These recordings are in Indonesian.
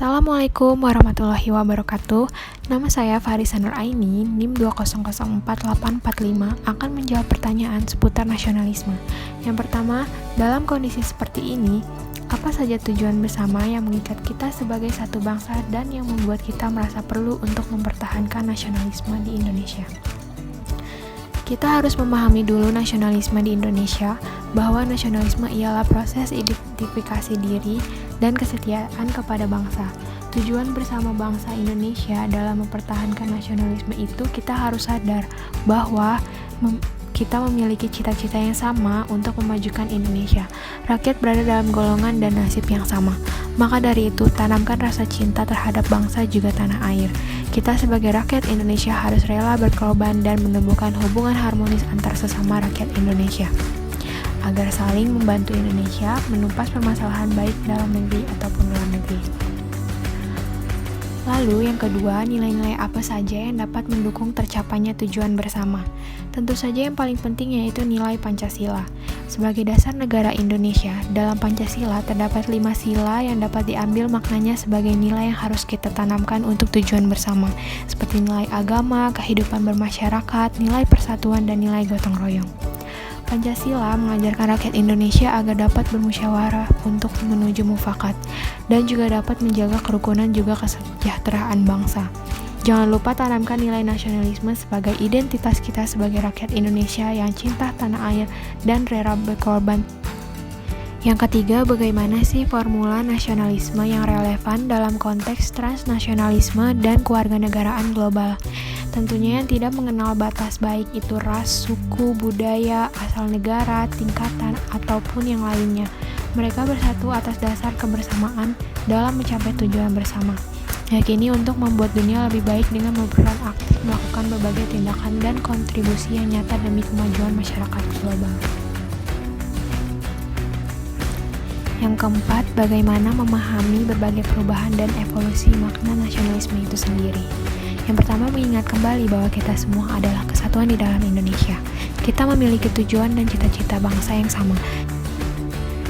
Assalamualaikum warahmatullahi wabarakatuh. Nama saya Farisa Nur Aini, NIM 2004845, akan menjawab pertanyaan seputar nasionalisme. Yang pertama, dalam kondisi seperti ini, apa saja tujuan bersama yang mengikat kita sebagai satu bangsa dan yang membuat kita merasa perlu untuk mempertahankan nasionalisme di Indonesia? Kita harus memahami dulu nasionalisme di Indonesia, bahwa nasionalisme ialah proses identifikasi diri dan kesetiaan kepada bangsa. Tujuan bersama bangsa Indonesia dalam mempertahankan nasionalisme itu, kita harus sadar bahwa kita memiliki cita-cita yang sama untuk memajukan Indonesia. Rakyat berada dalam golongan dan nasib yang sama. Maka dari itu, tanamkan rasa cinta terhadap bangsa juga tanah air. Kita sebagai rakyat Indonesia harus rela berkorban dan menumbuhkan hubungan harmonis antar sesama rakyat Indonesia, agar saling membantu Indonesia menumpas permasalahan baik dalam negeri ataupun luar negeri. Lalu yang kedua, nilai-nilai apa saja yang dapat mendukung tercapainya tujuan bersama? Tentu saja yang paling penting yaitu nilai Pancasila. Sebagai dasar negara Indonesia, dalam Pancasila terdapat 5 sila yang dapat diambil maknanya sebagai nilai yang harus kita tanamkan untuk tujuan bersama, seperti nilai agama, kehidupan bermasyarakat, nilai persatuan, dan nilai gotong royong. Pancasila mengajarkan rakyat Indonesia agar dapat bermusyawarah untuk menuju mufakat dan juga dapat menjaga kerukunan juga kesejahteraan bangsa. Jangan lupa tanamkan nilai nasionalisme sebagai identitas kita sebagai rakyat Indonesia yang cinta tanah air dan rela berkorban. Yang ketiga, bagaimana sih formula nasionalisme yang relevan dalam konteks transnasionalisme dan kewarganegaraan global? Tentunya yang tidak mengenal batas, baik itu ras, suku, budaya, asal negara, tingkatan, ataupun yang lainnya. Mereka bersatu atas dasar kebersamaan dalam mencapai tujuan bersama. Yakini untuk membuat dunia lebih baik dengan berperan aktif melakukan berbagai tindakan dan kontribusi yang nyata demi kemajuan masyarakat global. Yang keempat, bagaimana memahami berbagai perubahan dan evolusi makna nasionalisme itu sendiri. Yang pertama, mengingat kembali bahwa kita semua adalah kesatuan di dalam Indonesia. Kita memiliki tujuan dan cita-cita bangsa yang sama.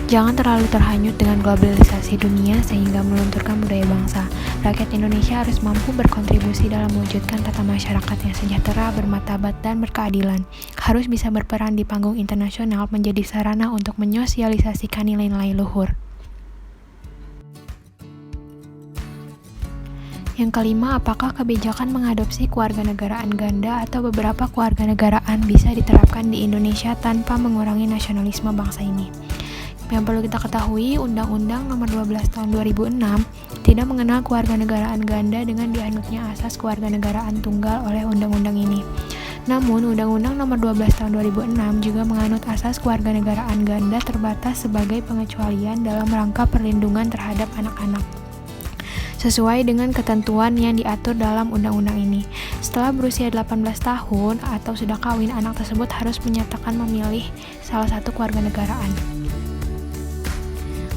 Jangan terlalu terhanyut dengan globalisasi dunia sehingga melunturkan budaya bangsa. Rakyat Indonesia harus mampu berkontribusi dalam mewujudkan tata masyarakat yang sejahtera, bermartabat, dan berkeadilan. Harus bisa berperan di panggung internasional menjadi sarana untuk menyosialisasikan nilai-nilai luhur. Yang kelima, apakah kebijakan mengadopsi kewarganegaraan ganda atau beberapa kewarganegaraan bisa diterapkan di Indonesia tanpa mengurangi nasionalisme bangsa ini? Yang perlu kita ketahui, Undang-Undang Nomor 12 Tahun 2006 tidak mengenal kewarganegaraan ganda dengan dianutnya asas kewarganegaraan tunggal oleh undang-undang ini. Namun, Undang-Undang Nomor 12 Tahun 2006 juga menganut asas kewarganegaraan ganda terbatas sebagai pengecualian dalam rangka perlindungan terhadap anak-anak, sesuai dengan ketentuan yang diatur dalam undang-undang ini. Setelah berusia 18 tahun atau sudah kawin, anak tersebut harus menyatakan memilih salah satu kewarganegaraan.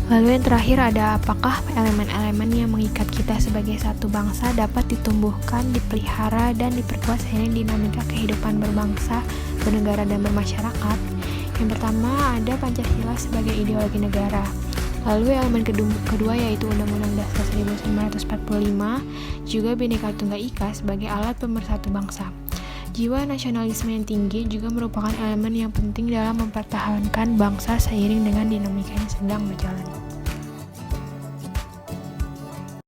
Lalu yang terakhir ada apakah elemen-elemen yang mengikat kita sebagai satu bangsa dapat ditumbuhkan, dipelihara, dan diperkuat seiring dinamika kehidupan berbangsa, bernegara, dan bermasyarakat. Yang pertama ada Pancasila sebagai ideologi negara. Lalu elemen kedua yaitu Undang-Undang Dasar 1945, juga Bhinneka Tunggal Ika sebagai alat pemersatu bangsa. Jiwa nasionalisme yang tinggi juga merupakan elemen yang penting dalam mempertahankan bangsa seiring dengan dinamika yang sedang berjalan.